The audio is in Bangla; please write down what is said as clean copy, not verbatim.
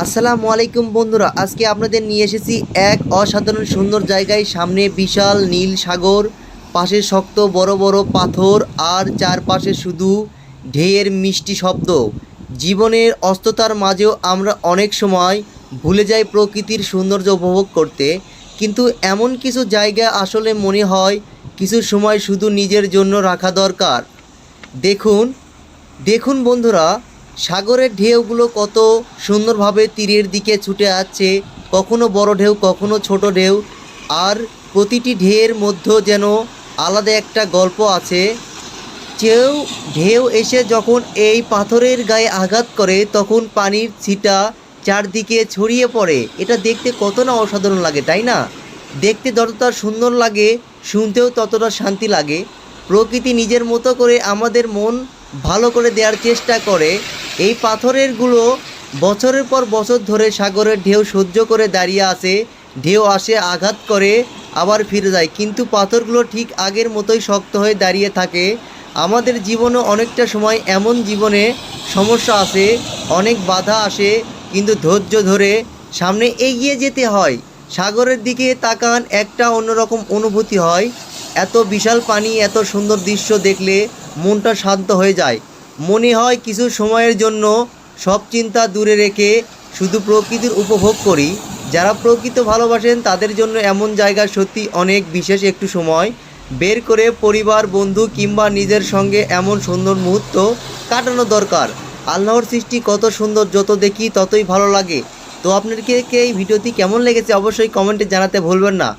আসসালামু আলাইকুম বন্ধুরা, আজকে আপনাদের নিয়ে এসেছি এক অসাধারণ সুন্দর জায়গায়। সামনে বিশাল নীল সাগর, পাশে শক্ত বড় বড় পাথর, আর চারপাশে শুধু ঢেউয়ের মিষ্টি শব্দ। জীবনের অস্ততার মাঝেও আমরা অনেক সময় ভুলে যাই প্রকৃতির সৌন্দর্য উপভোগ করতে, কিন্তু এমন কিছু জায়গা আসলে মনে হয় কিছু সময় শুধু নিজের জন্য রাখা দরকার। দেখুন দেখুন বন্ধুরা, সাগরের ঢেউগুলো কত সুন্দরভাবে তীরের দিকে ছুটে আসছে, কখনো বড় ঢেউ কখনো ছোট ঢেউ, আর প্রতিটি ঢেউয়ের মধ্যে যেন আলাদা একটা গল্প আছে। ঢেউ এসে যখন এই পাথরের গায়ে আঘাত করে তখন পানির ছিটা চারদিকে ছড়িয়ে পড়ে। এটা দেখতে কত না অসাধারণ লাগে, তাই না? দেখতে যতটা সুন্দর লাগে, শুনতেও ততটা শান্তি লাগে। প্রকৃতি নিজের মতো করে আমাদের মন ভালো করে দেওয়ার চেষ্টা করে। এই পাথরেরগুলো বছরের পর বছর ধরে সাগরের ঢেউ সহ্য করে দাঁড়িয়ে আছে। ঢেউ আসে, আঘাত করে, আবার ফিরে যায়, কিন্তু পাথরগুলো ঠিক আগের মতোই শক্ত হয়ে দাঁড়িয়ে থাকে। আমাদের জীবনও অনেকটা সময় এমন, জীবনে সমস্যা আসে, অনেক বাধা আসে, কিন্তু ধৈর্য ধরে সামনে এগিয়ে যেতে হয়। সাগরের দিকে তাকান, একটা অন্যরকম অনুভূতি হয়। এত বিশাল পানি, এত সুন্দর দৃশ্য দেখলে মনটা শান্ত হয়ে যায়। মনে হয় কিছু সময়ের জন্য সব চিন্তা দূরে রেখে শুধু প্রকৃতির উপভোগ করি। যারা প্রকৃতি ভালোবাসেন তাদের জন্য এমন জায়গা সত্যি অনেক বিশেষ। একটু সময় বের করে পরিবার, বন্ধু কিংবা নিজের সঙ্গে এমন সুন্দর মুহূর্ত কাটানো দরকার। আল্লাহর সৃষ্টি কত সুন্দর, যত দেখি ততই ভালো লাগে। তো আপনাদেরকে এই ভিডিওটি কেমন লেগেছে অবশ্যই কমেন্টে জানাতে ভুলবেন না।